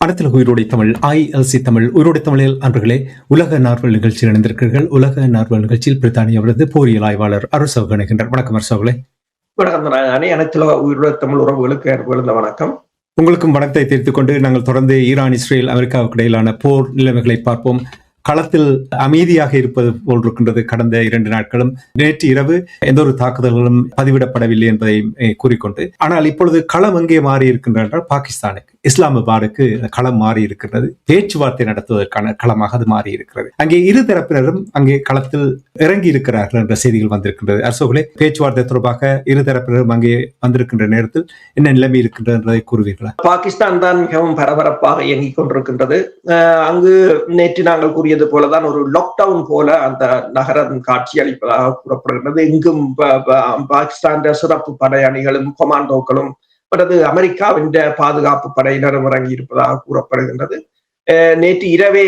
அனைத்துலக உயிரோடை தமிழ் ILC தமிழ் உயிரோடை தமிழில் அன்பர்களே, உலக நார்வல் நிகழ்ச்சியில் இணைந்திருக்கிறீர்கள். உலக நார்வல் நிகழ்ச்சியில் பிரித்தானிய அவரது போரியல் ஆய்வாளர் அரசு இணைகின்றார். வணக்கம் அரசு. வணக்கம். அனைத்துலக உயிரோடை தமிழ் உறவுகளுக்கு வணக்கம். உங்களுக்கும் வணக்கத்தை தெரிவித்துக் கொண்டு நாங்கள் தொடர்ந்து ஈரான், இஸ்ரேல், அமெரிக்காவுக்கு இடையிலான போர் நிலைமைகளை பார்ப்போம். களத்தில் அமைதியாக இருப்பது போல் இருக்கின்றது. கடந்த 2 நாட்களும் நேற்று இரவு எந்த ஒரு தாக்குதல்களும் பதிவிடப்படவில்லை என்பதை கூறிக்கொண்டு, ஆனால் இப்பொழுது களம் எங்கே மாறி இருக்கின்றது என்றால் பாகிஸ்தானுக்கு, இஸ்லாமாபாத்துக்கு களம் மாறி இருக்கிறது. பேச்சுவார்த்தை நடத்துவதற்கான களமாக அது மாறி இருக்கிறது. அங்கே இரு தரப்பினரும் அங்கே களத்தில் இறங்கி இருக்கிறார்கள் என்ற செய்திகள் வந்திருக்கின்றது. அரசுகளே, பேச்சுவார்த்தை தொடர்பாக இரு தரப்பினரும் அங்கே வந்திருக்கின்ற நேரத்தில் என்ன நிலைமை இருக்கின்றது என்பதை கூறுவீர்களா? பாகிஸ்தான் தான் மிகவும் பரபரப்பாக இயங்கிக் கொண்டிருக்கின்றது. அங்கு நேற்று நாங்கள் கூறியது போலதான் ஒரு லாக்டவுன் போல அந்த நகரம் காட்சி அளிப்பதாக கூறப்படுகிறது. எங்கும் பாகிஸ்தான் சிறப்பு படை அணிகளும் கொமாண்டோக்களும் அல்லது அமெரிக்காவின் பாதுகாப்பு படையினரும் இறங்கி இருப்பதாக கூறப்படுகின்றது. நேற்று இரவே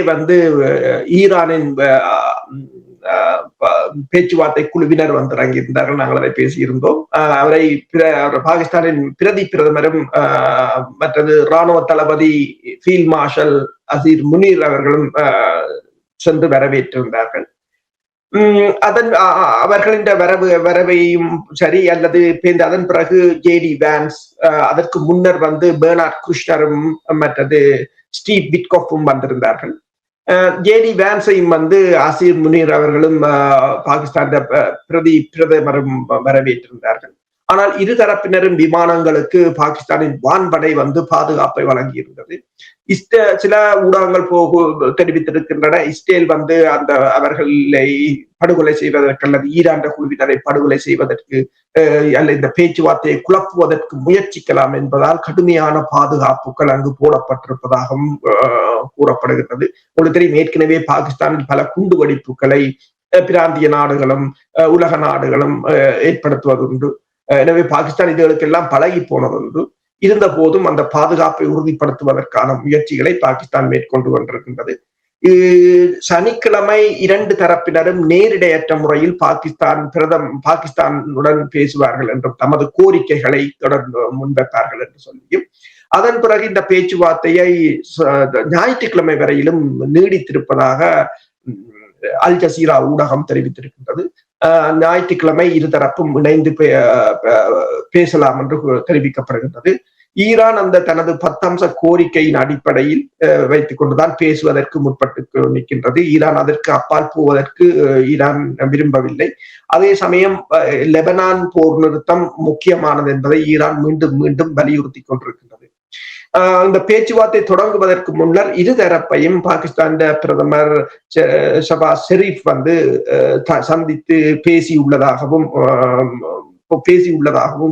ஈரானின் பேச்சுவார்த்தை குழுவினர் இறங்கியிருந்தார்கள். நாங்கள் அதை பேசியிருந்தோம். அவரை பாகிஸ்தானின் பிரதி பிரதமரும் மற்றது இராணுவ தளபதி ஃபீல்ட் மார்ஷல் அசீர் முனீர் அவர்களும் சென்று வரவேற்றிருந்தார்கள். அவர்களின் வரவையும் சரி, அல்லது அதன் பிறகு JD வான்ஸ், அதற்கு முன்னர் பெர்னார்ட் குஷ்னரும் மற்றது ஸ்டீவ் விட்கோஃபும் வந்திருந்தார்கள். JD வான்ஸையும் அசீர் முனீர் அவர்களும் பாகிஸ்தான் பிரதி பிரதமரும் வரவேற்றிருந்தார்கள். ஆனால் இருதரப்பினரும் விமானங்களுக்கு பாகிஸ்தானின் வான்படை பாதுகாப்பை வழங்கி இருந்தது. சில ஊடகங்கள் தெரிவித்திருக்கின்றன, இஸ்ரேல் அந்த அவர்களை படுகொலை செய்வதற்கு அல்லது ஈரான் குழுவினரை படுகொலை செய்வதற்கு அல்ல இந்த பேச்சுவார்த்தையை குழப்புவதற்கு முயற்சிக்கலாம் என்பதால் கடுமையான பாதுகாப்புகள் அங்கு போடப்பட்டிருப்பதாகவும் கூறப்படுகின்றது. உங்களுக்கு தெரியும், ஏற்கனவே பாகிஸ்தானில் பல குண்டுவெடிப்புகளை பிராந்திய நாடுகளும் உலக நாடுகளும் ஏற்படுத்துவதுண்டு. எனவே பாகிஸ்தான் இதுகளுக்கெல்லாம் பழகி போனதொன்று. இருந்த போதும் அந்த பாதுகாப்பை உறுதிப்படுத்துவதற்கான முயற்சிகளை பாகிஸ்தான் மேற்கொண்டு கொண்டிருக்கின்றது. சனிக்கிழமை 2 தரப்பினரும் நேரிடையற்ற முறையில் பாகிஸ்தானுடன் பேசுவார்கள் என்றும் தமது கோரிக்கைகளை தொடர்ந்து முன்வைப்பார்கள் என்று சொல்லியும், அதன் பிறகு இந்த பேச்சுவார்த்தையை ஞாயிற்றுக்கிழமை வரையிலும் நீடித்திருப்பதாக அல் ஜசீரா ஊடகம் தெரிவித்திருக்கின்றது. ஞாயிற்றுக்கிழமை இருதரப்பும் இணைந்து பேசலாம் என்று தெரிவிக்கப்படுகின்றது. ஈரான் தனது 10 அம்ச கோரிக்கையின் அடிப்படையில் வைத்துக் கொண்டுதான் பேசுவதற்கு முற்பட்டு நிற்கின்றது. ஈரான் அதற்கு அப்பால் போவதற்கு ஈரான் விரும்பவில்லை. அதே சமயம் லெபனான் போர் நிறுத்தம் முக்கியமானது என்பதை ஈரான் மீண்டும் மீண்டும் வலியுறுத்தி கொண்டிருக்கின்றது. இந்த பேச்சுவார்த்தை தொடங்குவதற்கு முன்னர் இருதரப்பையும் பாகிஸ்தான் பிரதமர் ஷபாஸ் ஷெரீப் சந்தித்து பேசியுள்ளதாகவும்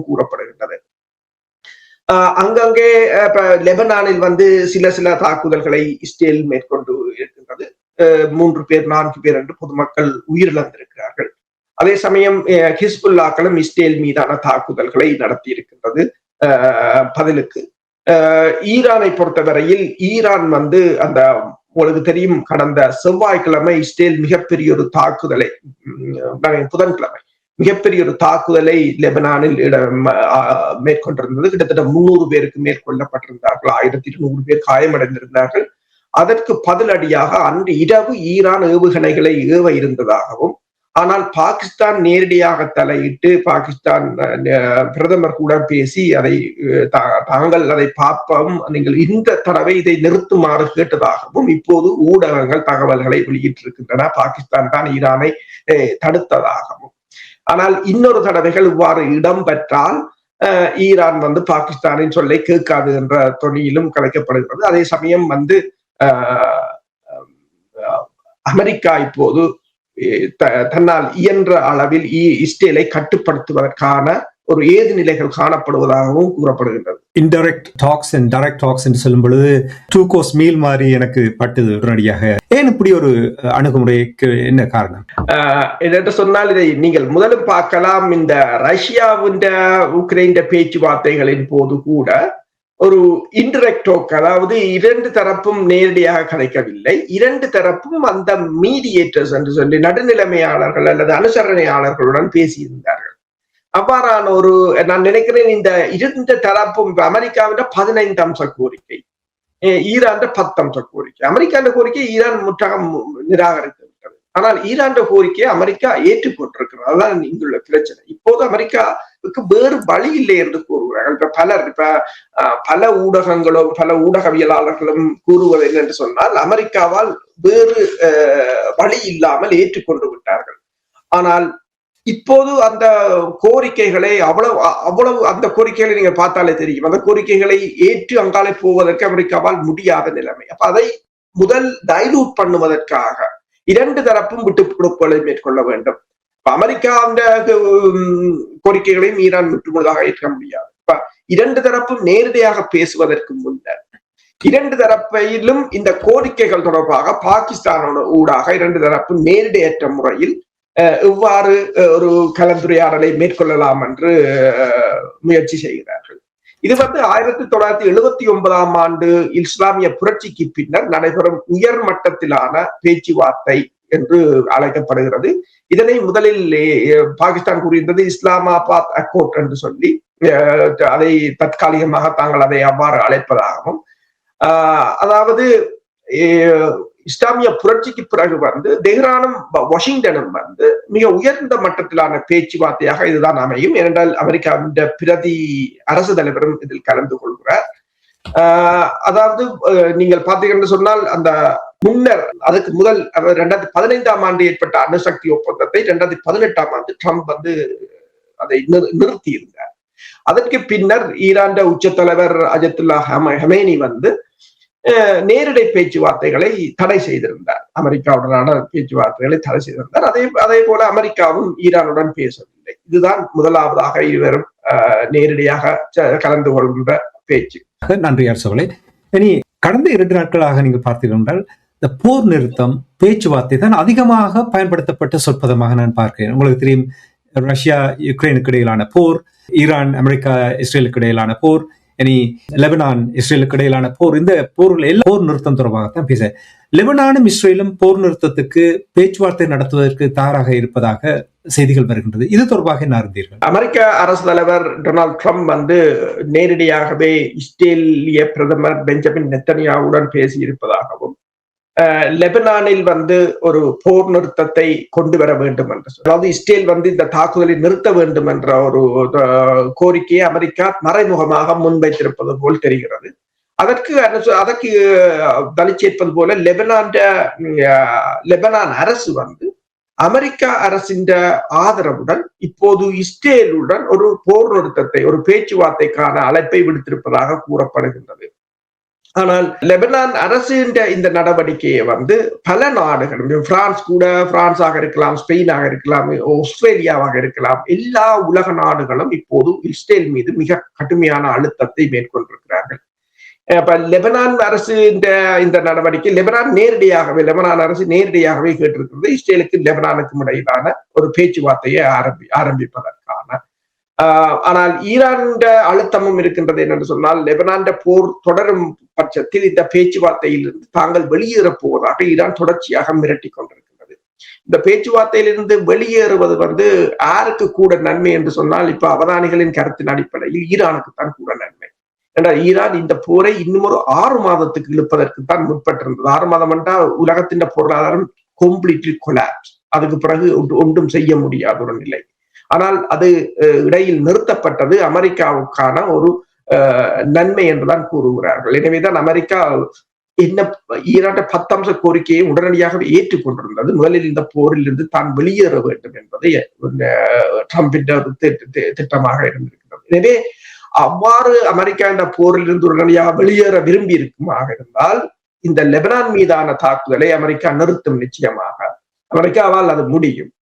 கூறப்படுகின்றது. அங்கங்கே லெபனானில் சில தாக்குதல்களை இஸ்ரேல் மேற்கொண்டு இருக்கின்றது. 3 பேர் 4 பேர் என்று பொதுமக்கள் உயிரிழந்திருக்கிறார்கள். அதே சமயம் ஹிஸ்புல்லாக்களும் இஸ்ரேல் மீதான தாக்குதல்களை நடத்தி இருக்கின்றது. பதிலுக்கு ஈரானை பொறுத்தவரையில் ஈரான் உங்களுக்கு தெரியும், கடந்த செவ்வாய்க்கிழமை இஸ்ரேல் மிகப்பெரிய ஒரு தாக்குதலை, புதன்கிழமை மிகப்பெரிய ஒரு தாக்குதலை லெபனானில் மேற்கொண்டிருந்தது. கிட்டத்தட்ட 300 பேருக்கு மேற்கொள்ளப்பட்டிருந்தார்கள். 1200 பேர் காயமடைந்திருந்தார்கள். அதற்கு பதிலடியாக அன்று இரவு ஈரான் ஏவுகணைகளை ஏவ இருந்ததாகவும், ஆனால் பாகிஸ்தான் நேரடியாக தலையிட்டு பாகிஸ்தான் பிரதமர் கூட பேசி தாங்கள் அதை பார்ப்போம், நீங்கள் இந்த தடவை இதை நிறுத்துமாறு கேட்டதாகவும் இப்போது ஊடகங்கள் தகவல்களை வெளியிட்டிருக்கின்றன. பாகிஸ்தான் தான் ஈரானை தடுத்ததாகவும். ஆனால் இன்னொரு தடவைகள் இவ்வாறு இடம்பெற்றால் ஈரான் பாகிஸ்தானின் சொல்லை கேட்காது என்ற தொனியிலும் கலைக்கப்படுகிறது. அதே சமயம் அமெரிக்கா இப்போது தன்னால் இயன்ற அளவில் இஸ்ரேலை கட்டுப்படுத்துவதற்கான ஒரு ஏது நிலைகள் காணப்படுவதாகவும் கூறப்படுகின்றது. Indirect tax and direct tax என்று சொல்லும் பொழுது 2 கோர்ஸ் மீல் மாதிரி எனக்கு பட்டது உடனடியாக. ஏன் இப்படி ஒரு அணுகுமுறைக்கு என்ன காரணம் என்று சொன்னால், இதை நீங்கள் முதலும் பார்க்கலாம். இந்த ரஷ்யாவின் உக்ரைன் பேச்சுவார்த்தைகளின் போது கூட ஒரு இன்டைரக்ட் டாக், அதாவது 2 தரப்பும் நேரடியாக கலைக்கவில்லை. 2 தரப்பும் அந்த மீடியேட்டர்ஸ் என்று சொல்லி நடுநிலைமையாளர்கள் அல்லது அனுசரணையாளர்களுடன் பேசியிருந்தார்கள். அவ்வாறான நான் நினைக்கிறேன் இந்த 2 தரப்பும் அமெரிக்காவின் 15 அம்ச கோரிக்கை, ஈரான் 10 அம்ச கோரிக்கை. அமெரிக்காண்ட கோரிக்கை ஈரான் முற்றாக நிராகரித்து விட்டது. ஆனால் ஈரான் கோரிக்கையை அமெரிக்கா ஏற்றுக்கொண்டிருக்கிறது. அதுதான் இங்குள்ள பிரச்சனை. இப்போது அமெரிக்காவுக்கு வேறு வழி இல்லை என்று கூறுகிறார்கள். பல ஊடகங்களும் பல ஊடகவியலாளர்களும் கூறுவது என்னென்று சொன்னால், அமெரிக்காவால் வேறு வழி இல்லாமல் ஏற்றுக்கொண்டு விட்டார்கள். ஆனால் இப்போது அந்த கோரிக்கைகளை அவ்வளவு அந்த கோரிக்கைகளை நீங்க பார்த்தாலே தெரியும். அந்த கோரிக்கைகளை ஏற்று அங்காலே போவதற்கு அமெரிக்காவால் முடியாத நிலைமை. அப்ப அதை முதல் டைலூட் பண்ணுவதற்காக இரண்டு தரப்பும் விட்டுக் கொடுப்புகளை மேற்கொள்ள வேண்டும். அமெரிக்கா அந்த கோரிக்கைகளையும் ஈரான் முற்றுமுழுதாக ஏற்க முடியாது. இப்ப இரண்டு தரப்பும் நேரடியாக பேசுவதற்கு முன்னர் இரண்டு தரப்பிலும் இந்த கோரிக்கைகள் தொடர்பாக பாகிஸ்தானோட ஊடாக இரண்டு தரப்பும் நேரடியற்ற முறையில் எவ்வாறு ஒரு கலந்துரையாடலை மேற்கொள்ளலாம் என்று முயற்சி செய்கிறார்கள். இது 1979 ஆண்டு இஸ்லாமிய புரட்சிக்கு பின்னர் நடைபெறும் உயர் மட்டத்திலான பேச்சுவார்த்தை என்று அழைக்கப்படுகிறது. இதனை முதலில் பாகிஸ்தான் கூறியிருந்தது இஸ்லாமாபாத் அக்கோர்ட் என்று சொல்லி, அதை தற்காலிகமாக தாங்கள் அதை அவ்வாறு அழைப்பதாகவும், அதாவது இஸ்லாமிய புரட்சிக்கு பிறகு தெஹ்ரானும் வாஷிங்டனும் மிக உயர்ந்த மட்டத்திலான பேச்சுவார்த்தையாக இதுதான் அமையும். ஏனென்றால் அமெரிக்காவின் பிரதி அரசு தலைவரும் இதில் கலந்து கொள்கிறார். அதாவது நீங்கள் பார்த்தீங்கன்னு சொன்னால், அந்த முன்னர் அதுக்கு முதல் 2015 ஆண்டு ஏற்பட்ட அணுசக்தி ஒப்பந்தத்தை 2018 ஆண்டு ட்ரம்ப் அதை நிறுத்தி இருந்தார். அதற்கு பின்னர் ஈரான் உச்ச தலைவர் அஜத்துல்லா ஹமேனி நேரடி பேச்சுவார்த்தைகளை தடை செய்திருந்தார். அமெரிக்காவுடனான பேச்சுவார்த்தைகளை தடை செய்திருந்தார். அதே போல அமெரிக்காவும் ஈரானுடன் பேசவில்லை. இதுதான் முதலாவதாக இருவரும் நேரடியாக கலந்து கொள்கின்ற பேச்சு. நன்றி அரசர்களே. இனி கடந்த 2 நாட்களாக நீங்கள் பார்த்தீர்கள், இந்த போர் நிறுத்தம் பேச்சுவார்த்தை தான் அதிகமாக பயன்படுத்தப்பட்ட சொற்பதமாக நான் பார்க்கிறேன். உங்களுக்கு தெரியும், ரஷ்யா யுக்ரைனுக்கு இடையிலான போர், ஈரான் அமெரிக்கா இஸ்ரேலுக்கு இடையிலான போர், இனி லெபனான் இஸ்ரேலுக்கு இடையிலான போர், இந்த போர்கள் எல்லாம் போர் நிறுத்தம் தொடர்பாகத்தான் பேச. லெபனானும் இஸ்ரேலும் போர் நிறுத்தத்துக்கு பேச்சுவார்த்தை நடத்துவதற்கு தயாராக இருப்பதாக செய்திகள் வருகின்றது. இது தொடர்பாக என்ன அறிந்தீர்கள்? அமெரிக்க அரசு தலைவர் டொனால்ட் ட்ரம்ப் நேரடியாகவே இஸ்ரேலிய பிரதமர் பெஞ்சமின் நெத்தனியாவுடன் பேசி இருப்பதாகவும், லெபனானில் ஒரு போர் நிறுத்தத்தை கொண்டு வர வேண்டும் என்று, அதாவது இஸ்ரேல் இந்த தாக்குதலை நிறுத்த வேண்டும் என்ற ஒரு கோரிக்கையை அமெரிக்கா மறைமுகமாக முன்வைத்திருப்பது போல் தெரிகிறது. அதற்கு வலிச்சேர்ப்பது போல லெபனான் அரசு அமெரிக்கா அரசின் ஆதரவுடன் இப்போது இஸ்ரேலுடன் ஒரு போர் நிறுத்தத்தை, ஒரு பேச்சுவார்த்தைக்கான அழைப்பை விடுத்திருப்பதாக கூறப்படுகின்றது. ஆனால் லெபனான் அரசின் இந்த நடவடிக்கையை பல நாடுகளும், பிரான்ஸாக இருக்கலாம், ஸ்பெயினாக இருக்கலாம், ஆஸ்திரேலியாவாக இருக்கலாம், எல்லா உலக நாடுகளும் இப்போது இஸ்ரேல் மீது மிக கடுமையான அழுத்தத்தை மேற்கொண்டிருக்கிறார்கள். இப்ப லெபனான் அரசு இந்த நடவடிக்கை லெபனான் அரசு நேரடியாகவே கேட்டிருக்கிறது இஸ்ரேலுக்கு லெபனானுக்கும் இடையிலான ஒரு பேச்சுவார்த்தையை ஆரம்பிப்பதற்கான. ஆனால் ஈரான் அழுத்தமும் இருக்கின்றது என்று சொன்னால், லெபனான் போர் தொடரும் பட்சத்தில் இந்த பேச்சுவார்த்தையிலிருந்து தாங்கள் வெளியேறப் போவதாக ஈரான் தொடர்ச்சியாக மிரட்டி கொண்டிருக்கின்றது. இந்த பேச்சுவார்த்தையிலிருந்து வெளியேறுவது யாருக்கு கூட நன்மை என்று சொன்னால், இப்ப அவதானிகளின் கருத்தின் அடிப்படையில் ஈரானுக்குத்தான் கூட நன்மை. என்றால் ஈரான் இந்த போரை இன்னும் ஒரு 6 மாதத்துக்கு இழுப்பதற்கு தான் முற்பட்டிருந்தது. 6 மாதம் என்றால் உலகத்தின் பொருளாதாரம் கம்ப்ளீட்லி கொலாப்ஸ், அதுக்கு பிறகு ஒன்றும் செய்ய முடியாத ஒரு நிலை. ஆனால் அது இடையில் நிறுத்தப்பட்டது அமெரிக்காவுக்கான ஒரு நன்மை என்றுதான் கூறுகிறார்கள். எனவேதான் அமெரிக்கா ஈரான் 10 அம்ச கோரிக்கையை உடனடியாக ஏற்றுக்கொண்டிருந்தது. முதலில் இந்த போரில் இருந்து தான் வெளியேற வேண்டும் என்பதை ட்ரம்பின் திட்டமாக இருந்திருக்கிறது. எனவே அவ்வாறு அமெரிக்கா இந்த போரில் இருந்து உடனடியாக வெளியேற விரும்பி இருக்குமாக இருந்தால், இந்த லெபனான் மீதான தாக்குதலை அமெரிக்கா நிறுத்தும். நிச்சயமாக அமெரிக்காவால் அது முடியும்.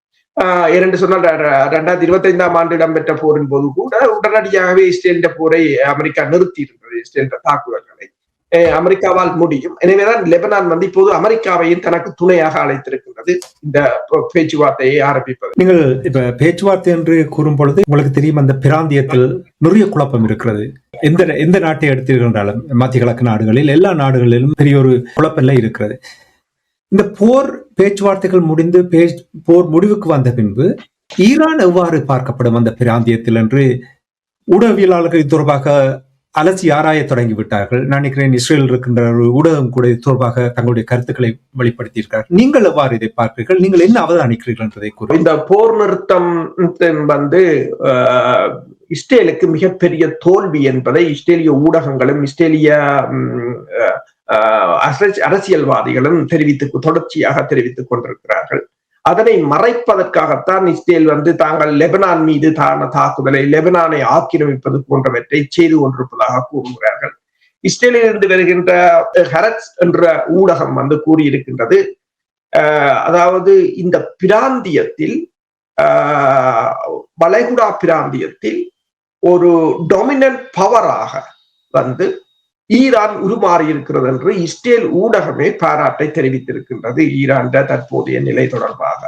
ஏனென்று சொன்னால் 2025 ஆண்டு இடம்பெற்ற போரின் போது கூட உடனடியாகவே இஸ்ரேலின் போரை அமெரிக்கா நிறுத்தி இருந்தது. இஸ்ரேலின் தாக்குதல்களை அமெரிக்காவால் முடியும். எனவேதான் லெபனான் இப்போது அமெரிக்காவையும் தனக்கு துணையாக அழைத்திருக்கின்றது இந்த பேச்சுவார்த்தையை ஆரம்பிப்பது. நீங்கள் இப்ப பேச்சுவார்த்தை என்று கூறும் பொழுது உங்களுக்கு தெரியும், அந்த பிராந்தியத்தில் நிறைய குழப்பம் இருக்கிறது. எந்த நாட்டை எடுத்திருக்கின்றாலும் மத்திய கிழக்கு நாடுகளில், எல்லா நாடுகளிலும் பெரிய ஒரு குழப்பம் இருக்கிறது. இந்த போர் பேச்சுவார்த்தைகள் முடிந்து போர் முடிவுக்கு வந்த பின்பு ஈரான் எவ்வாறு பார்க்கப்படும் அந்த பிராந்தியத்தில் என்று ஊடகவியலாளர்கள் தொடர்பாக அலசி ஆராய தொடங்கிவிட்டார்கள். நான் நினைக்கிறேன் இஸ்ரேல் இருக்கின்ற ஒரு ஊடகம் கூட இது தொடர்பாக தங்களுடைய கருத்துக்களை வெளிப்படுத்தியிருக்கிறார்கள். நீங்கள் எவ்வாறு இதை பார்க்கிறீர்கள்? நீங்கள் என்ன அவதானிக்கிறீர்கள் என்பதை கூற. இந்த போர் நிறுத்தம் வந்து இஸ்ரேலுக்கு மிகப்பெரிய தோல்வி என்பதை இஸ்ரேலிய ஊடகங்களும் இஸ்ரேலிய அரசியல்வாதிகளும் தொடர்ச்சியாக தெரிவித்துக் கொண்டிருக்கிறார்கள். அதனை மறைப்பதற்காகத்தான் இஸ்ரேல் வந்து தாங்கள் லெபனான் மீது தாக்குதலை, லெபனானை ஆக்கிரமிப்பது போன்றவற்றை செய்து கொண்டிருப்பதாக கூறுகிறார்கள். இஸ்ரேலில் இருந்து வருகின்ற ஹரட்ஸ் என்ற ஊடகம் வந்து கூறியிருக்கின்றது, அதாவது இந்த பிராந்தியத்தில் வளைகுடா பிராந்தியத்தில் ஒரு டொமினன்ட் பவராக வந்து ஈரான் உருமாறி இருக்கிறது என்று இஸ்ரேல் ஊடகமே பாராட்டை தெரிவித்திருக்கின்றது ஈரான் தற்போதைய நிலை தொடர்பாக.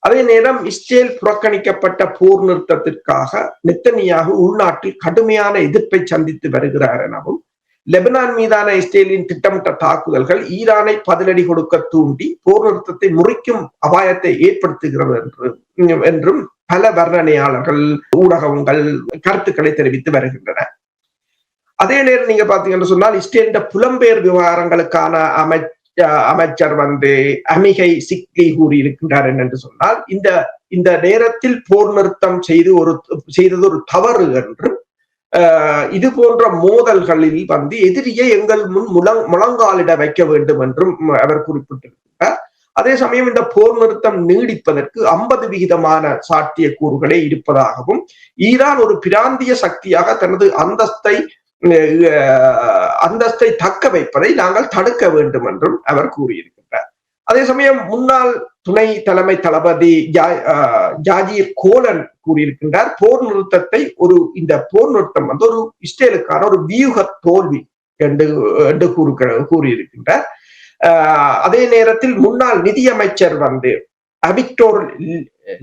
அதே நேரம் இஸ்ரேல் புறக்கணிக்கப்பட்ட போர் நிறுத்தத்திற்காக நெத்தனியாகு உள்நாட்டில் கடுமையான எதிர்ப்பை சந்தித்து வருகிறார் எனவும், லெபனான் மீதான இஸ்ரேலின் திட்டமிட்ட தாக்குதல்கள் ஈரானை பதிலடி கொடுக்க தூண்டி போர் நிறுத்தத்தை முறிக்கும் அபாயத்தை ஏற்படுத்துகிறது என்றும் பல வர்ணனையாளர்கள், ஊடகங்கள் கருத்துக்களை தெரிவித்து வருகின்றன. அதே நேரம் நீங்க பாத்தீங்கன்னு சொன்னால் இஸ்ரேலின் புலம்பெயர் விவகாரங்களுக்கான அமைச்சர் வந்து அமிகை சிக்லி கூறியிருக்கின்றார் என்று சொன்னால், இந்த நேரத்தில் போர் நிறுத்தம் செய்தது ஒரு தவறு என்றும், இது போன்ற மோதல்களில் வந்து எதிரியை எங்கள் முன் முழங்காலிட வைக்க வேண்டும் என்றும் அவர் குறிப்பிட்டிருக்கிறார். அதே சமயம் இந்த போர் நிறுத்தம் நீடிப்பதற்கு 50% சாத்திய கூறுகளே இருப்பதாகவும், ஈரான் ஒரு பிராந்திய சக்தியாக தனது அந்தஸ்தை தக்க வைப்பதை நாங்கள் தடுக்க வேண்டும் என்றும் அவர் கூறியிருக்கின்றார். அதே சமயம் முன்னாள் துணை தலைமை தளபதி ஜாஜீர் கோலன் கூறியிருக்கின்றார், இந்த போர் நிறுத்தம் வந்து ஒரு இஸ்ரேலுக்கான ஒரு வியூக தோல்வி என்று கூறியிருக்கின்றார். அதே நேரத்தில் முன்னாள் நிதியமைச்சர் வந்து அவிக்டோர்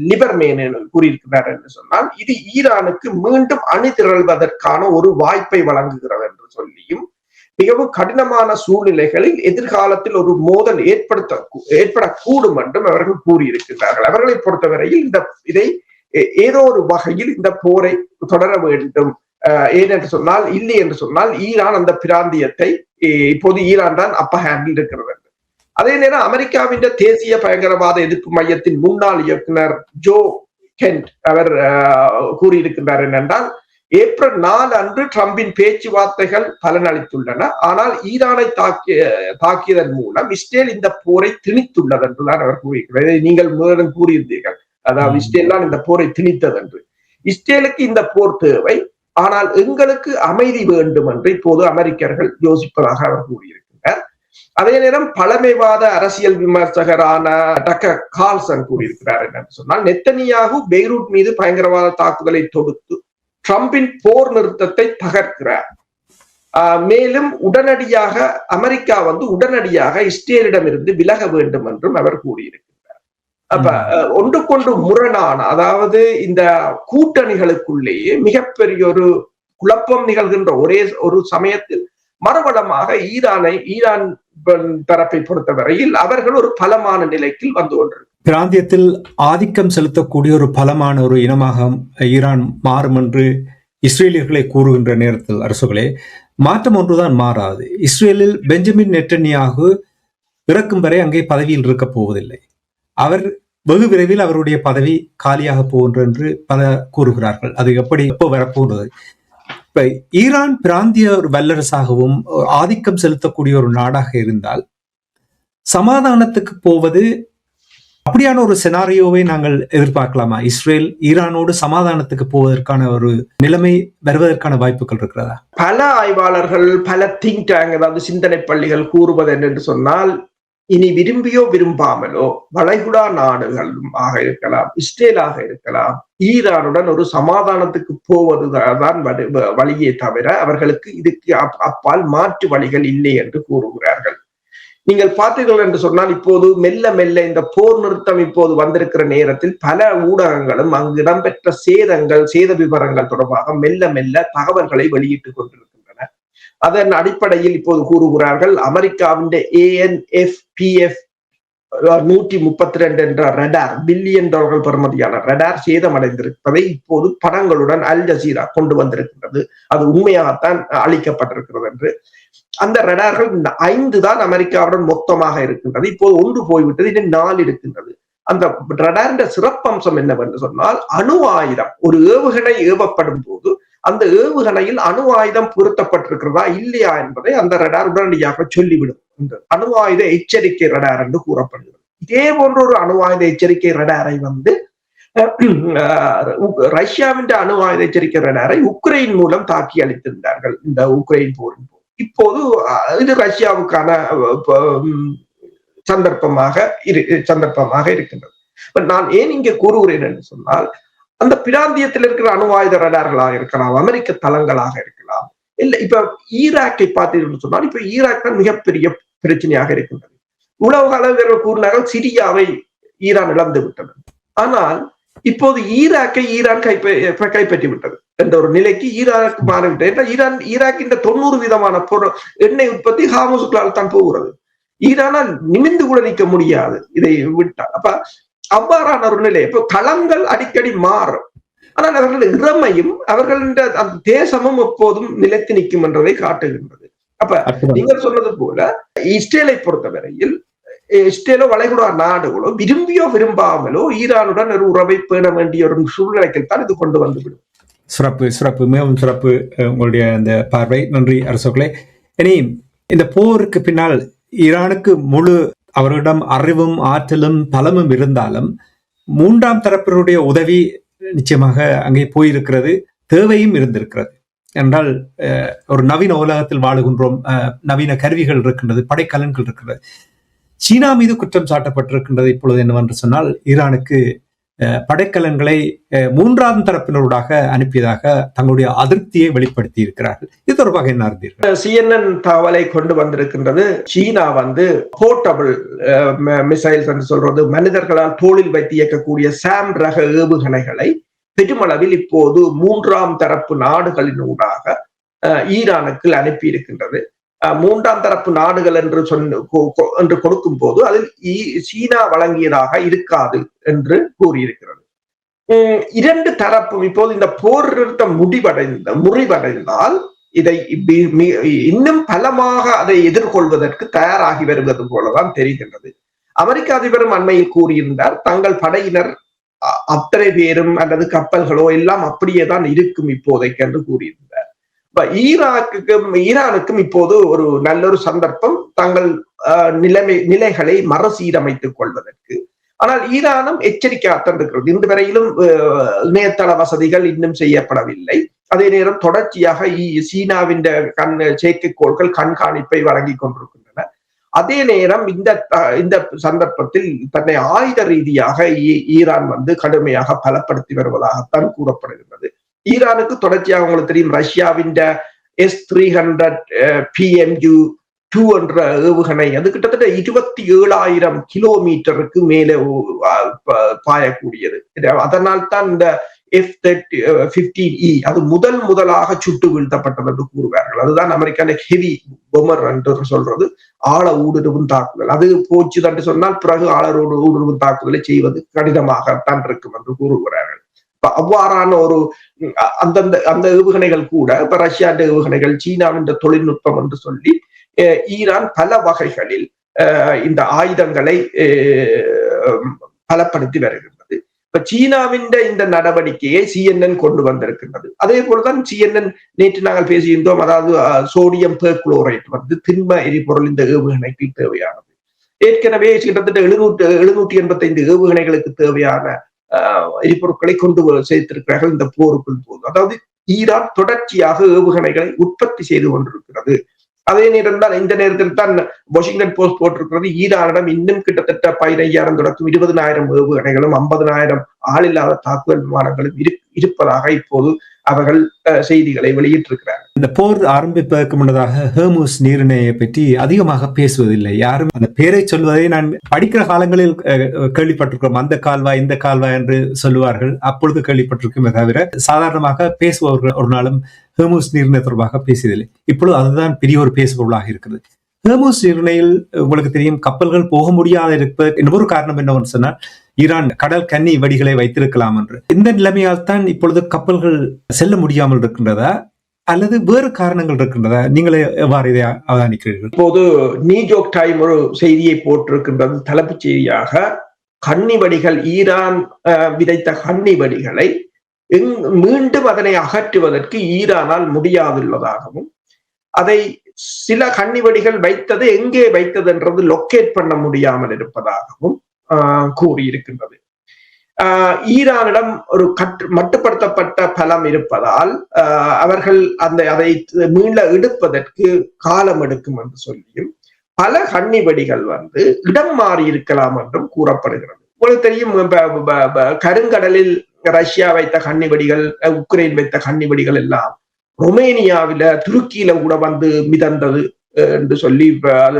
லிபர்மேன் கூறியிருக்கிறார் என்று சொன்னால், இது ஈரானுக்கு மீண்டும் அணிதிரள்வதற்கான ஒரு வாய்ப்பை வழங்குகிறது என்று சொல்லியும், மிகவும் கடினமான சூழ்நிலைகளில் எதிர்காலத்தில் ஒரு மோதல் ஏற்படக்கூடும் என்றும் அவர்கள் கூறியிருக்கிறார்கள். அவர்களை பொறுத்தவரையில் இதை ஏதோ ஒரு வகையில் இந்த போரை தொடர வேண்டும், ஏனென்று சொன்னால், இல்லை என்று சொன்னால் ஈரான் அந்த பிராந்தியத்தை இப்போது ஈரான் தான் அப்பர் ஹேண்டில் இருக்கிறது. அதே நேரம் அமெரிக்காவின் தேசிய பயங்கரவாத எதிர்ப்பு மையத்தின் முன்னாள் இயக்குனர் ஜோ கென்ட் அவர் கூறியிருக்கின்றார் என்னென்றால், ஏப்ரல் 4 அன்று ட்ரம்பின் பேச்சுவார்த்தைகள் பலனளித்துள்ளன, ஆனால் ஈரானை தாக்கியதன் மூலம் இஸ்ரேல் இந்த போரை திணித்துள்ளது என்றுதான் அவர் கூறியிருக்கிறார். நீங்கள் முதலிடம் கூறியிருந்தீர்கள், அதாவது இஸ்ரேல் தான் இந்த போரை திணித்தது என்று. இஸ்ரேலுக்கு இந்த போர் தேவை, ஆனால் எங்களுக்கு அமைதி வேண்டும் என்று இப்போது அமெரிக்கர்கள் யோசிப்பதாக அவர் கூறியிருக்கிறார். அதே நேரம் பழமைவாத அரசியல் விமர்சகரான டக்கர் கார்ல்சன் கூறியிருக்கிறார் என்னன்னு சொன்னால், நெத்தனியாகு பெய்ரூட் மீது பயங்கரவாத தாக்குதலை தொடுத்து ட்ரம்பின் போர் நிறுத்தத்தை தகர்க்கிறார். மேலும் உடனடியாக அமெரிக்கா வந்து உடனடியாக இஸ்ரேலிடமிருந்து விலக வேண்டும் என்றும் அவர் கூறியிருக்கிறார். அப்ப ஒன்றுக்கொன்று முரணான, அதாவது இந்த கூட்டணிகளுக்குள்ளேயே மிகப்பெரிய ஒரு குழப்பம் நிகழ்கின்ற ஒரு சமயத்தில் மறுபலமாக ஈரான் தரப்பை பொறுத்தவரையில் அவர்கள் ஒரு பலமான நிலைக்கு வந்து கொண்டிருக்கிறார். பிராந்தியத்தில் ஆதிக்கம் செலுத்தக்கூடிய ஒரு பலமான ஒரு இனமாக ஈரான் மாறும் என்று இஸ்ரேலியர்களை கூறுகின்ற நேரத்தில் அரசுகளே, மாற்றம் ஒன்றுதான் மாறாது. இஸ்ரேலில் பெஞ்சமின் நெட்டன்யாகு இறக்கும் வரை அங்கே பதவியில் இருக்க போவதில்லை. அவர் வெகு விரைவில் அவருடைய பதவி காலியாக போகின்ற என்று பல கூறுகிறார்கள். அது எப்போ வரப்போகிறது? இப்ப ஈரான் பிராந்திய ஒரு வல்லரசாகவும் ஆதிக்கம் செலுத்தக்கூடிய ஒரு நாடாக இருந்தால் சமாதானத்துக்கு போவது, அப்படியான ஒரு செனாரியோவை நாங்கள் எதிர்பார்க்கலாமா? இஸ்ரேல் ஈரானோடு சமாதானத்துக்கு போவதற்கான ஒரு நிலைமை வருவதற்கான வாய்ப்புகள் இருக்கிறதா? பல ஆய்வாளர்கள், பல திங்க் டேங்க், அதாவது சிந்தனை பள்ளிகள் கூறுவது என்று சொன்னால், இனி விரும்பியோ விரும்பாமலோ வளைகுடா நாடுகளும் ஆக இருக்கலாம், இஸ்ரேலாக இருக்கலாம், ஈரானுடன் ஒரு சமாதானத்துக்கு போவதுதான் வழியே தவிர அவர்களுக்கு இதுக்கு அப்பால் மாற்று வழிகள் இல்லை என்று கூறுகிறார்கள். நீங்கள் பார்த்தீர்கள் என்று சொன்னால், இப்போது மெல்ல மெல்ல இந்த போர் நிறுத்தம் இப்போது வந்திருக்கிற நேரத்தில் பல ஊடகங்களும் அங்கு இடம்பெற்ற சேத விவரங்கள் தொடர்பாக மெல்ல மெல்ல தகவல்களை வெளியிட்டுக் கொண்டிருக்கின்றன. அதன் அடிப்படையில் இப்போது கூறுகிறார்கள், அமெரிக்காவின் ANFPF 132 என்ற ரடார், பில்லியன் டாலர்கள் பெறுமதியான ரடார் சேதமடைந்திருப்பதை இப்போது படங்களுடன் அல் ஜசீரா கொண்டு வந்திருக்கின்றது. அது உண்மையாகத்தான் அளிக்கப்பட்டிருக்கிறது என்று. அந்த ரடார்கள் 5 தான் அமெரிக்காவுடன் மொத்தமாக இருக்கின்றது. இப்போது 1 போய்விட்டது, இன்னும் 4 இருக்கின்றது. அந்த ரடாரின் சிறப்பம்சம் என்னவென்று சொன்னால், அணு ஆயுதம் ஒரு ஏவுகணை ஏவப்படும் போது அந்த ஏவுகணையில் அணு ஆயுதம் பொருத்தப்பட்டிருக்கிறதா இல்லையா என்பதை அந்த ரடார் உடனடியாக சொல்லிவிடும். அணு ஆயுத எச்சரிக்கை ரடார் என்று கூறப்படுகிறது. இதே போன்ற ஒரு அணு ஆயுத எச்சரிக்கை ரடாரை ரஷ்யாவின் அணு ஆயுத எச்சரிக்கை ரடாரை உக்ரைன் மூலம் தாக்கி அளித்திருந்தார்கள் இந்த உக்ரைன் போரின் போது. இப்போது இது ரஷ்யாவுக்கான சந்தர்ப்பமாக இருக்கின்றது. நான் ஏன் இங்கே கூறுகிறேன் என்று சொன்னால், அந்த பிராந்தியத்தில் இருக்கிற அணு ஆயுத ரடார்களாக இருக்கலாம், அமெரிக்க தளங்களாக இருக்கலாம், இல்ல இப்ப ஈராக்கை பார்த்தீர்கள் சொன்னால், இப்ப ஈராக் தான் மிகப்பெரிய பிரச்சனையாக இருக்கின்றது. உலக அளவில் கூறினார்கள் சிரியாவை ஈரான் இழந்து விட்டது. ஆனால் இப்போது ஈராக்கை ஈரான் கைப்பற்றி விட்டது என்ற ஒரு நிலைக்கு ஈராக் மாறிவிட்டது. ஈராக்கின் 90% எண்ணெய் உற்பத்தி ஹார்முஸ்களால் தான் போகிறது. ஈரானால் நிமிந்து கூட நிற்க முடியாது இதை விட்டால். அப்ப அவ்வாறான ஒரு நிலை. இப்போ களங்கள் அடிக்கடி மாறும், ஆனால் அவர்கள் இறமையும் அவர்களின் தேசமும் எப்போதும் நிலைத்து நிற்கும் என்றதை காட்டுகின்றது. அப்ப நீங்கள் சொன்னது போல இஸ்ரேலை பொறுத்தவரையில் இஸ்ரேலோ வளைகுடா நாடுகளோ விரும்பியோ விரும்பாமலோ ஈரானுடன் ஒரு உறவை பேண வேண்டிய ஒரு சூழ்நிலைக்கு தான் இது கொண்டு வந்துவிடும். சிறப்பு, மிகவும் சிறப்பு உங்களுடைய அந்த பார்வை. நன்றி அரசோக்களே. இனி இந்த போருக்கு பின்னால் ஈரானுக்கு முழு அவர்களிடம் அறிவும் ஆற்றலும் பலமும் இருந்தாலும் 3ஆம் தரப்பினருடைய உதவி நிச்சயமாக அங்கே போயிருக்கிறது, தேவையும் இருந்திருக்கிறது. என்றால் ஒரு நவீன உலகத்தில் வாழுகின்றோம், நவீன கருவிகள் இருக்கின்றது, படைக்கலன்கள் இருக்கிறது. சீனா மீது குற்றம் சாட்டப்பட்டிருக்கின்றது இப்பொழுது என்னவென்று சொன்னால், ஈரானுக்கு படைக்கலன்களை 3ஆம் தரப்பினருடாக அனுப்பியதாக தங்களுடைய அதிருப்தியை வெளிப்படுத்தி இருக்கிறார்கள். இது தொடர்பாக என்ன அறிந்தீர்கள்? CNN தகவலை கொண்டு வந்திருக்கின்றது. சீனா போர்ட்டபிள் மிசைல்ஸ் என்று சொல்றது, மனிதர்களால் தோளில் வைத்து இயக்கக்கூடிய சாம் ரக ஏவுகணைகளை பெருமளவில் இப்போது 3ஆம் தரப்பு நாடுகளினூடாக ஈரானுக்கு அனுப்பி இருக்கின்றது. 3ஆம் தரப்பு நாடுகள் என்று கொடுக்கும் போது அதில் சீனா வழங்கியதாக இருக்காது என்று கூறியிருக்கிறது. 2 தரப்பும் இப்போது இந்த போர் நிறுத்தம் முறிவடைந்தால் இதை இன்னும் பலமாக அதை எதிர்கொள்வதற்கு தயாராகி வருவது போலதான் தெரிகின்றது. அமெரிக்க அதிபரும் அண்மையில் கூறியிருந்தார், தங்கள் படையினர் அத்தனை பேரும் அல்லது கப்பல்களோ எல்லாம் அப்படியே தான் இருக்கும் இப்போதைக்கு என்று கூறியிருந்தார். ஈரானுக்கும் இப்போது ஒரு நல்ல ஒரு சந்தர்ப்பம் தங்கள் நிலைகளை மறுசீரமைத்துக் கொள்வதற்கு. ஆனால் ஈரானும் எச்சரிக்கையாகத்தான் இருக்கிறது. இன்று வரையிலும் இணையதள வசதிகள் இன்னும் செய்யப்படவில்லை. அதே நேரம் தொடர்ச்சியாக சீனாவின் செயற்கைக்கோள்கள் கண்காணிப்பை வழங்கி கொண்டிருக்கின்றன. அதே நேரம் இந்த சந்தர்ப்பத்தில் தன்னை ஆயுத ரீதியாக ஈரான் கடுமையாக பலப்படுத்தி வருவதாகத்தான் கூறப்படுகின்றது. ஈரானுக்கு தொடர்ச்சியாக உங்களுக்கு தெரியும், ரஷ்யாவின் S-300 PMU-2 என்ற ஏவுகணை அது கிட்டத்தட்ட 27,000 கிலோமீட்டருக்கு மேலே பாயக்கூடியது. அதனால் தான் இந்த F-15E அது முதலாக சுட்டு வீழ்த்தப்பட்டது என்று கூறுவார்கள். அதுதான் அமெரிக்கான ஹெவி பொமர் என்று சொல்றது, ஆழ ஊடுருவும் தாக்குதல். அது போச்சு என்று சொன்னால் பிறகு ஆழ ஊடுருவும் தாக்குதலை செய்வது கடினமாகத்தான் இருக்கும் என்று கூறுகிறார்கள். அவ்வாறான ஒரு அந்த ஏவுகணைகள் கூட இப்ப ரஷ்யா ஏவுகணைகள், சீனாவின் தொழில்நுட்பம் என்று சொல்லி ஈரான் பல வகைகளில் இந்த ஆயுதங்களை பலப்படுத்தி வருகின்றது. இப்ப சீனாவின் இந்த நடவடிக்கையை CNN கொண்டு வந்திருக்கின்றது. அதே போலதான் CNN நேற்று நாங்கள் பேசியிருந்தோம், அதாவது சோடியம் பெர்குளோரைட் திண்ம எரிபொருள் இந்த ஏவுகணைக்கு தேவையானது. ஏற்கனவே கிட்டத்தட்ட 785 ஏவுகணைகளுக்கு தேவையான எரிபொருட்களை கொண்டு சேர்த்திருக்கிறார்கள் இந்த போருக்குள் போது. அதாவது ஈரான் தொடர்ச்சியாக ஏவுகணைகளை உற்பத்தி செய்து கொண்டிருக்கிறது. அதே நேரம் தான் இந்த நேரத்தில் தான் வாஷிங்டன் போஸ்ட் போட்டிருக்கிறது, ஈரானிடம் இன்னும் கிட்டத்தட்ட 15,000 தொடக்கம் 20,000 ஏவுகணைகளும் 50,000 ஆளில்லாத தாக்குதல் விமானங்களும் இருப்பதாக இப்போது அவர்கள் செய்திகளை வெளியிட்டிருக்கிறார்கள். இந்த போர் ஆரம்பிப்பதற்கு முன்னதாக ஹெர்முஸ் நீரிணையை பற்றி அதிகமாக பேசுவதில்லை. யாரும் அந்த பேரை சொல்வதை நான் படிக்கிற காலங்களில் கேள்விப்பட்டிருக்கிறோம். அந்த கால்வாய் இந்த கால்வாய் என்று சொல்லுவார்கள், அப்பொழுது கேள்விப்பட்டிருக்குமே தவிர சாதாரணமாக பேசுபவர்கள் ஒரு நாளும் ஹெர்முஸ் நீரிணை தொடர்பாக பேசியதில்லை. இப்பொழுது அதுதான் பெரிய ஒரு பேசுபொருளாக இருக்கிறது. ஹோர்முஸ் நீரிணையில் உங்களுக்கு தெரியும் கப்பல்கள் போக முடியாத இருப்பது இன்னொரு காரணம் என்னவென்று சொன்னால் ஈரான் கடல் கன்னி வெடிகளை வைத்திருக்கலாம் என்று. இந்த நிலைமையால் தான் இப்பொழுது கப்பல்கள் செல்ல முடியாமல் இருக்கின்றதா அல்லது வேறு காரணங்கள் இருக்கின்றதா? நீங்களே எவ்வாறு இதை அவதானிக்கிறீர்கள்? இப்போது நியூயார்க் டைம் ஒரு செய்தியை போட்டிருக்கின்றது தலைப்புச் செய்தியாக, கன்னிவடிகள், ஈரான் விதைத்த கன்னிவடிகளை மீண்டும் அதனை அகற்றுவதற்கு ஈரானால் முடியாதுள்ளதாகவும், அதை சில கன்னிவடிகள் வைத்தது எங்கே வைத்தது என்றது லொக்கேட் பண்ண முடியாமல் இருப்பதாகவும் கூறியிருக்கின்றது. ஈரானிடம் ஒரு மட்டுப்படுத்தப்பட்ட பலம் இருப்பதால் அவர்கள் அதை மீள எடுப்பதற்கு காலம் எடுக்கும் என்று சொல்லியும் பல கன்னிவெடிகள் இடம் மாறி இருக்கலாம் என்றும் கூறப்படுகிறது. உங்களுக்கு தெரியும், கருங்கடலில் ரஷ்யா வைத்த கன்னிவெடிகள், உக்ரைன் வைத்த கன்னிவெடிகள் எல்லாம் ரொமேனியாவில, துருக்கியில கூட மிதந்தது என்று சொல்லி அது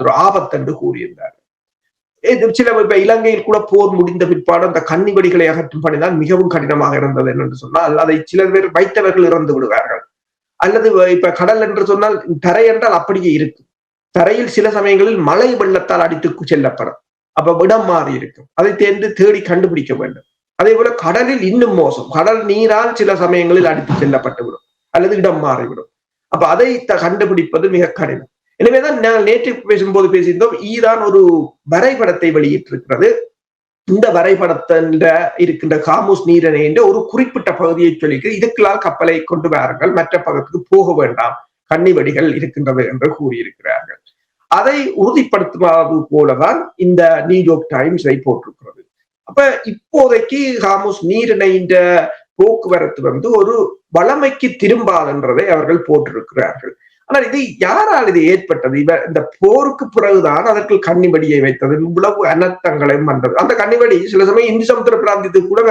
ஒரு ஆபத்து என்று கூறியிருந்தார். சில இலங்கையில் கூட போர் முடிந்த பிற்பாடு அந்த கன்னிவெடிகளை அகற்றும் பணிதான் மிகவும் கடினமாக இருந்தது என்று சொன்னால், அதை சில பேர் வைத்தவர்கள் இறந்து விடுவார்கள். அல்லது இப்ப கடல் என்று சொன்னால் தரை என்றால் அப்படியே இருக்கும். தரையில் சில சமயங்களில் மழை வெள்ளத்தால் அடித்து செல்லப்படும். அப்ப இடம் மாறி இருக்கும். அதை தேடி கண்டுபிடிக்க வேண்டும். அதே போல கடலில் இன்னும் மோசம். கடல் நீரால் சில சமயங்களில் அடித்து செல்லப்பட்டு விடும் அல்லது இடம் மாறிவிடும். அப்ப அதை கண்டுபிடிப்பது மிக கடினம். எனவேதான் நான் நேற்று பேசும்போது பேசியிருந்தோம், ஈரான் ஒரு வரைபடத்தை வெளியிட்டிருக்கிறது. இந்த வரைபடத்தில் இருக்கின்ற ஹார்முஸ் நீரிணை என்ற ஒரு குறிப்பிட்ட பகுதியை சொல்லிக்கு இதுக்கெல்லாம் கப்பலை கொண்டு வாருங்கள், மற்ற பக்கத்துக்கு போக வேண்டாம், கன்னிவெடிகள் இருக்கின்றது என்று கூறியிருக்கிறார்கள். அதை உறுதிப்படுத்துவது போலதான் இந்த நியூயார்க் டைம்ஸ் போட்டிருக்கிறது. அப்ப இப்போதைக்கு ஹார்முஸ் நீரிணையின் போக்குவரத்து ஒரு வளமைக்கு திரும்பாதென்றதை அவர்கள் போட்டிருக்கிறார்கள். ஆனால் இது யாரால் இது ஏற்பட்டது? இந்த போருக்கு பிறகுதான் அதற்கு கன்னிவெடியை வைத்தது, இவ்வளவு அனர்த்தங்களையும் வந்தது. அந்த கன்னிவெடி சில சமயம் இந்து சமுத்திர பிராந்தியத்துக்கு கூட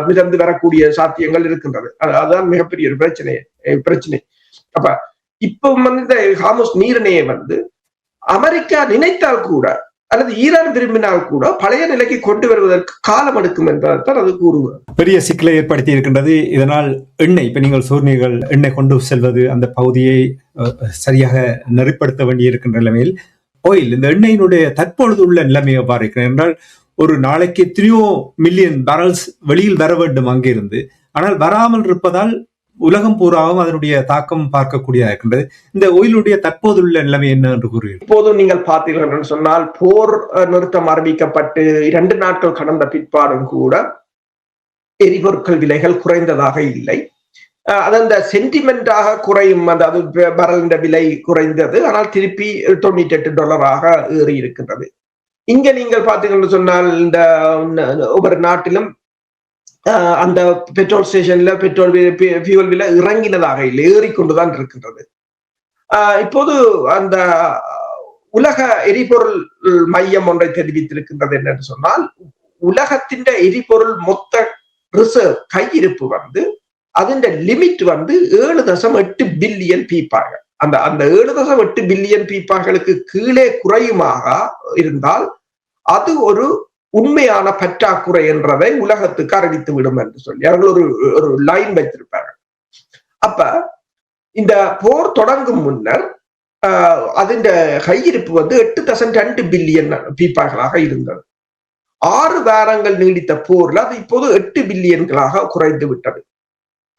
மிதந்து வரக்கூடிய சாத்தியங்கள் இருக்கின்றது. அதுதான் மிகப்பெரிய ஒரு பிரச்சனை. அப்ப இப்ப இந்த ஹார்முஸ் நீரிணையை அமெரிக்கா நினைத்தால் கூட அல்லது ஈரான் விரும்பினால் கூட பழைய நிலைக்கு கொண்டு வருவதற்கு காலம் எடுக்கும் என்பதைத்தான் அது கூறுவது. பெரிய சிக்கலை ஏற்படுத்தி இருக்கின்றது. இதனால் எண்ணெய், இப்ப நீங்கள் சொன்னீர்கள், எண்ணெய் கொண்டு செல்வது, அந்த பகுதியை சரியாக நெறிப்படுத்த வேண்டிய இருக்கின்ற நிலைமையில் ஆயில், இந்த எண்ணெயினுடைய தற்பொழுது உள்ள நிலைமையை பார்க்கிறேன் என்றால் ஒரு நாளைக்கு 3 மில்லியன் பேரல்ஸ் வெளியில் வர வேண்டும் அங்கிருந்து. ஆனால் வராமல் இருப்பதால் உலகம் பூராவும் அதனுடைய தாக்கம் பார்க்கக்கூடியதாக இருக்கின்றது. இந்த ஆயிலுடைய தற்போதுள்ள நிலைமை என்ன என்று கூறுவீர்கள்? இப்போது நீங்கள் பார்த்தீர்கள் என்று சொன்னால், போர் நிறுத்தம் அறிவிக்கப்பட்டு 2 நாட்கள் கடந்த பிற்பாடும் கூட எரிபொருட்கள் விலைகள் குறைந்ததாக இல்லை. அது அந்த சென்டிமெண்டாக குறையும், அது பரலின் விலை குறைந்தது, ஆனால் திருப்பி $98 ஏறி இருக்கின்றது. இங்க நீங்கள் பார்த்தீங்கன்னு சொன்னால், இந்த ஒவ்வொரு நாட்டிலும் அந்த பெட்ரோல் ஸ்டேஷன்ல ஃபியூவல் விலை இறங்கினதாக இல்லை, ஏறிக்கொண்டுதான் இருக்கின்றது. இப்போது அந்த உலக எரிபொருள் மையம் ஒன்றை தெரிவித்திருக்கின்றது என்னன்னு சொன்னால், உலகத்தின் எரிபொருள் மொத்த ரிசர்வ் கையிருப்பு அதன் லிமிட் 7.8 பில்லியன் பீப்பார்கள். அந்த 7.8 பில்லியன் பீப்பார்களுக்கு கீழே குறையுமாக இருந்தால் அது ஒரு உண்மையான பற்றாக்குறை என்றதை உலகத்துக்கு அறிவித்து விடும் என்று சொல்லி அவர்கள் ஒரு லைன் வைத்திருப்பார்கள். அப்ப இந்த போர் தொடங்கும் முன்னர் அதன் கையிருப்பு 8.2 பில்லியன் பீப்பார்களாக இருந்தது. 6 வாரங்கள் நீடித்த போர்ல அது இப்போது 8 பில்லியன்களாக குறைந்து விட்டது.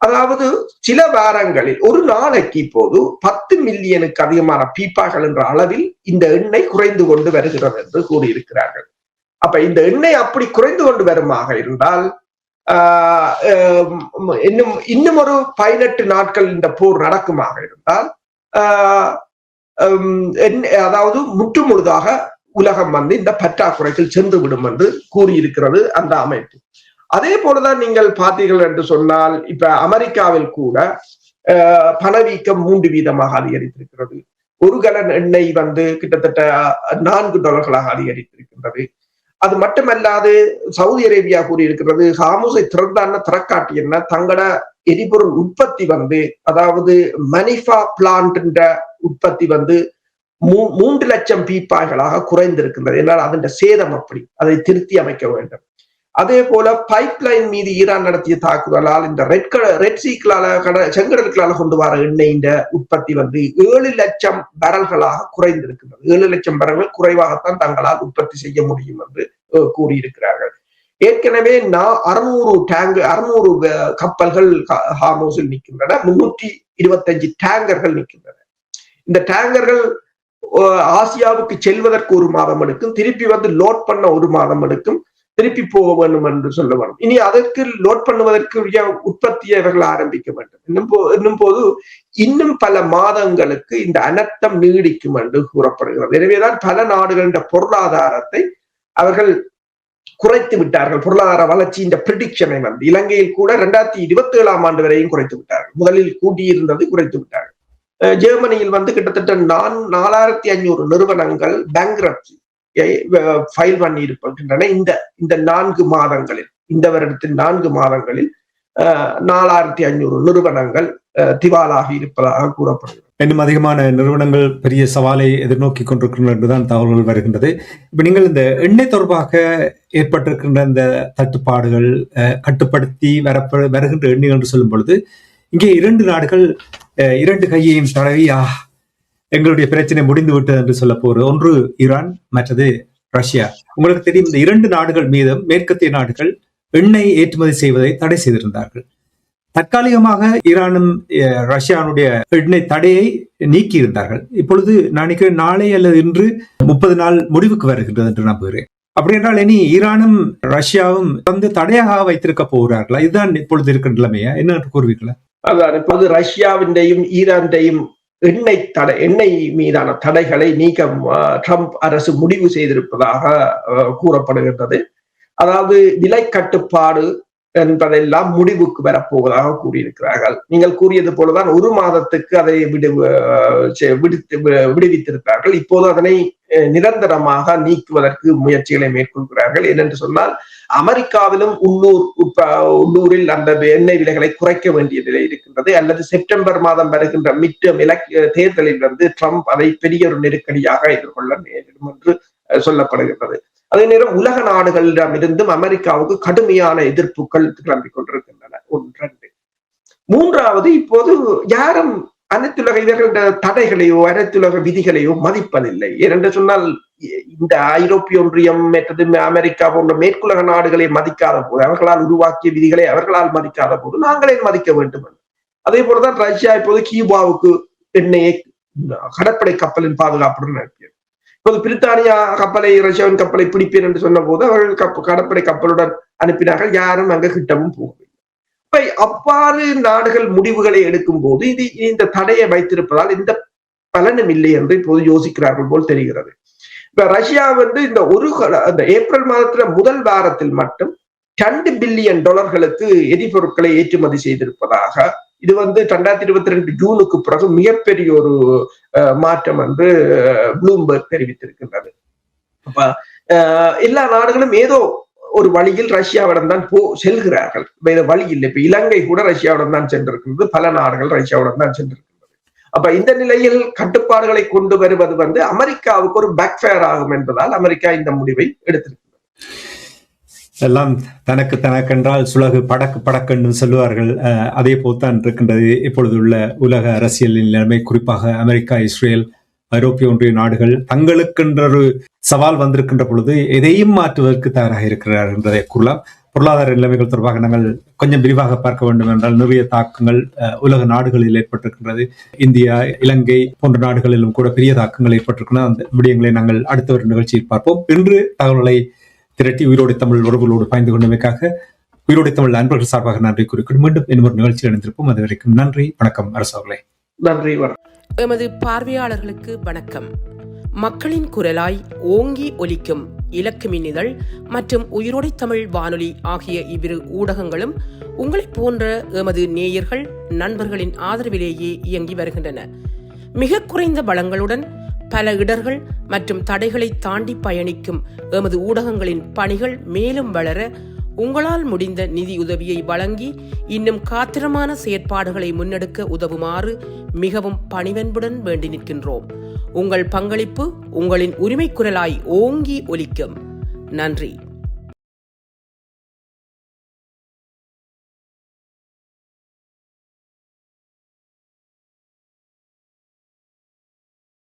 அதாவது சில வாரங்களில் ஒரு நாளைக்கு இப்போது 10 மில்லியனுக்கு அதிகமான பீப்பார்கள் என்ற அளவில் இந்த எண்ணெய் குறைந்து கொண்டு வருகிறது என்று கூறியிருக்கிறார்கள். அப்ப இந்த எண்ணெய் அப்படி குறைந்து கொண்டு வருமாக இருந்தால் இன்னும் ஒரு 18 நாட்கள் இந்த போர் நடக்குமாக இருந்தால் அதாவது முற்று முழுதாக உலகம் இந்த பற்றாக்குறைகள் சென்று விடும் என்று கூறியிருக்கிறது அந்த அமைப்பு. அதே போலதான் நீங்கள் பார்த்தீர்கள் என்று சொன்னால், இப்ப அமெரிக்காவில் கூட பணவீக்கம் 3 வீதமாக அதிகரித்திருக்கிறது. ஒரு கலன் எண்ணெய் கிட்டத்தட்ட $4 அதிகரித்திருக்கின்றது. அது மட்டுமல்லாது சவுதி அரேபியா கூறியிருக்கிறது, ஹார்முஸை திறக்காட்டி என்ன, தங்களோட எரிபொருள் உற்பத்தி அதாவது மனிஃபா பிளான்ட் உற்பத்தி 3 லட்சம் பீப்பாய்களாக குறைந்திருக்கின்றது. என்னால் அதன் சேதம் அப்படி, அதை திருத்தி அமைக்க வேண்டும். அதே போல பைப்லைன் மீது ஈரான் நடத்திய தாக்குதலால் இந்த ரெட் சீக்களால செங்கடலுக்களால கொண்டு வர எண்ணெயின் உற்பத்தி வந்து 7 லட்சம் பேரல்களாக குறைந்திருக்கின்றது. 7 லட்சம் பேரல்கள் குறைவாகத்தான் தங்களால் உற்பத்தி செய்ய முடியும் என்று கூறியிருக்கிறார்கள். ஏற்கனவே 600 கப்பல்கள் ஹார்மோஸில் நிற்கின்றன. 325 டேங்கர்கள் நிற்கின்றன. இந்த டேங்கர்கள் ஆசியாவுக்கு செல்வதற்கு 1 மாதம் எடுக்கும், திருப்பி வந்து லோட் பண்ண 1 மாதம் எடுக்கும், திருப்பி போக வேண்டும் என்று சொல்ல வேண்டும். இனி அதற்கு லோட் பண்ணுவதற்குரிய உற்பத்தியை அவர்கள் ஆரம்பிக்க வேண்டும். இன்னும் பல மாதங்களுக்கு இந்த அனர்த்தம் நீடிக்கும் என்று கூறப்படுகிறது. எனவேதான் பல நாடுகளின் பொருளாதாரத்தை அவர்கள் குறைத்து விட்டார்கள். பொருளாதார வளர்ச்சியின் ப்ரிடிக்ஷனை வந்து இலங்கையில் கூட 2027 ஆண்டு வரையும் குறைத்து விட்டார்கள். முதலில் கூட்டியிருந்தது குறைத்து விட்டார்கள். ஜெர்மனியில் வந்து கிட்டத்தட்ட 4500 நிறுவனங்கள் பேங்க்ரப்சி ஃபைல் பண்ணி இருக்கின்றன. இந்த 4 மாதங்களில், இந்த வருடத்தின் 4 மாதங்களில் 4500 நிறுவனங்கள் திவாலாகி இருப்பதாக கூறப்படுகிறது. இன்னும் அதிகமான நிறுவனங்கள் பெரிய சவாலை எதிர்நோக்கி கொண்டிருக்கின்றன என்றுதான் தகவல்கள் வருகின்றது. இப்ப நீங்கள் இந்த எண்ணெய் தொடர்பாக ஏற்பட்டிருக்கின்ற இந்த தட்டுப்பாடுகள் கட்டுப்படுத்தி வருகின்ற எண்ணெய் என்று சொல்லும் பொழுது, இங்கே 2 நாடுகள் 2 கையையும் தடவி எங்களுடைய பிரச்சனை முடிந்து விட்டது என்று சொல்ல போறது. ஒன்று ஈரான், மற்றது ரஷ்யா. உங்களுக்கு தெரியும், இந்த 2 நாடுகள் மீதும் மேற்கத்திய நாடுகள் எண்ணெய் ஏற்றுமதி செய்வதை தடை செய்திருந்தார்கள். தற்காலிகமாக ஈரானும் ரஷ்யானுடைய எண்ணெய் தடையை நீக்கி இருந்தார்கள். இப்பொழுது நான் நினைக்கிறேன் நாளை அல்லது இன்று 30 நாள் முடிவுக்கு வருகின்றது என்று நம்புகிறேன். அப்படி என்றால் இனி ஈரானும் ரஷ்யாவும் வந்து தடையாக வைத்திருக்க போகிறார்களா? இதுதான் இப்பொழுது இருக்கிற நிலைமையா? என்ன கூறுவீர்களா? அதான் இப்போது ரஷ்யாவின்டையும் ஈரான்டையும் எண்ணெய் மீதான தடைகளை நீக்க ட்ரம்ப் அரசு முடிவு செய்திருப்பதாக கூறப்படுகின்றது. அதாவது விலை கட்டுப்பாடு என்பதெல்லாம் முடிவுக்கு வரப்போவதாக கூறியிருக்கிறார்கள். நீங்கள் கூறியது போலதான் 1 மாதத்துக்கு அதை விடுவித்திருக்கிறார்கள். இப்போது அதனை நிரந்தரமாக நீக்குவதற்கு முயற்சிகளை மேற்கொள்கிறார்கள். ஏனென்று சொன்னால் அமெரிக்காவிலும் உள்ளூரில் அந்த எண்ணெய் விலைகளை குறைக்க வேண்டிய நிலை இருக்கின்றது. அல்லது செப்டம்பர் மாதம் வருகின்ற தேர்தலில் வந்து ட்ரம்ப் அதை பெரிய ஒரு நெருக்கடியாக எதிர்கொள்ள நேரிடும் என்று சொல்லப்படுகின்றது. அதே நேரம் உலக நாடுகளிடமிருந்தும் அமெரிக்காவுக்கு கடுமையான எதிர்ப்புகள் கிளம்பிக் கொண்டிருக்கின்றன. 1, 2. இப்போது யாரும் அனைத்துலக இவர்களுடைய தடைகளையோ அனைத்துலக விதிகளையோ மதிப்பதில்லை. ஏனென்று சொன்னால் இந்த ஐரோப்பிய ஒன்றியம் மற்றது அமெரிக்கா போன்ற மேற்குலக நாடுகளை மதிக்காத போது, அவர்களால் உருவாக்கிய விதிகளை அவர்களால் மதிக்காத போது நாங்களே மதிக்க வேண்டும். அதே போலதான் ரஷ்யா இப்போது கியூபாவுக்கு எண்ணெயை கடற்படை கப்பலின் பாதுகாப்புடன் அனுப்பியது. இப்போது பிரித்தானியா ரஷ்யாவின் கப்பலை பிடிப்பேன் என்று சொன்ன போது அவர்கள் கடற்படை கப்பலுடன் அனுப்பினார்கள். யாரும் அங்க கிட்டவும் போகவில்லை. அவ்வாறு நாடுகள் முடிவுகளை எடுக்கும் போது இந்த தடையை வைத்திருப்பதால் இந்த பலனும் இல்லை என்று இப்போது யோசிக்கிறார்கள் போல் தெரிகிறது. இப்ப ரஷ்யா வந்து இந்த ஏப்ரல் மாதத்துல முதல் வாரத்தில் மட்டும் $2 பில்லியன் எரிபொருட்களை ஏற்றுமதி செய்திருப்பதாக, இது வந்து 2022 ஜூனுக்கு பிறகு மிகப்பெரிய ஒரு மாற்றம் என்று ப்ளூம்பர்க் தெரிவித்திருக்கின்றது. அப்ப எல்லா நாடுகளும் ஏதோ ஒரு வழியில் ரஷ்யாவிடம் தான் செல்கிறார்கள். வேற வழி இல்லை. இப்ப இலங்கை கூட ரஷ்யாவிடம் தான் சென்றிருக்கின்றது. பல நாடுகள் ரஷ்யாவிடம் தான் சென்றிருக்கின்றது. அப்ப இந்த நிலையில் கட்டுப்பாடுகளை கொண்டு வருவது வந்து அமெரிக்காவுக்கு ஒரு பேக்ஃபயர் ஆகும் என்பதால் அமெரிக்கா இந்த முடிவை எடுத்திருக்கிறது. எல்லாம் தனக்கென்றால் சுலகு படக்கென்று சொல்லுவார்கள். அதே போல்தான் இருக்கின்றது இப்பொழுது உள்ள உலக அரசியலின் நிலைமை. குறிப்பாக அமெரிக்கா, இஸ்ரேல், ஐரோப்பிய ஒன்றிய நாடுகள் தங்களுக்கென்ற ஒரு சவால் வந்திருக்கின்ற பொழுது எதையும் மாற்றுவதற்கு தயாராக இருக்கிறார் என்பதை கூறலாம். பொருளாதார நிலைமைகள் தொடர்பாக நாங்கள் கொஞ்சம் விரிவாக பார்க்க வேண்டும் என்றால் நிறைய தாக்கங்கள் உலக நாடுகளில் ஏற்பட்டிருக்கின்றது. இந்தியா, இலங்கை போன்ற நாடுகளிலும் கூட பெரிய தாக்கங்கள் ஏற்பட்டிருக்கின்றன. அந்த விடயங்களை நாங்கள் அடுத்த ஒரு நிகழ்ச்சியில் பார்ப்போம். இன்று தகவல்களை திரட்டி உயிரோடு தமிழ் உறவுகளோடு பாய்ந்து கொண்டமைக்காக உயிரோடு தமிழ் அன்பர்கள் சார்பாக நன்றி கூறிக்கொண்டு மீண்டும் இன்னொரு நிகழ்ச்சியில் இணைந்திருப்போம். அது வரைக்கும் நன்றி, வணக்கம். அரசவர்களே நன்றி. எமது பார்வையாளர்களுக்கு வணக்கம். மக்களின் குரலாய் ஓங்கி ஒலிக்கும் இலக்கு மின்னிதழ் மற்றும் உயிரோடை தமிழ் வானொலி ஆகிய இவ்விரு ஊடகங்களும் உங்களை போன்ற எமது நேயர்கள் நண்பர்களின் ஆதரவிலேயே இயங்கி வருகின்றன. மிக குறைந்த வளங்களுடன் பல இடர்கள் மற்றும் தடைகளை தாண்டி பயணிக்கும் எமது ஊடகங்களின் பணிகள் மேலும் வளர உங்களால் முடிந்த நிதி உதவியை வழங்கி இன்னும் காத்திரமான செயற்பாடுகளை முன்னெடுக்க உதவுமாறு மிகவும் பணிவன்புடன் வேண்டி நிற்கின்றோம். உங்கள் பங்களிப்பு உங்களின் உரிமை குரலாய் ஓங்கி ஒலிக்கும். நன்றி.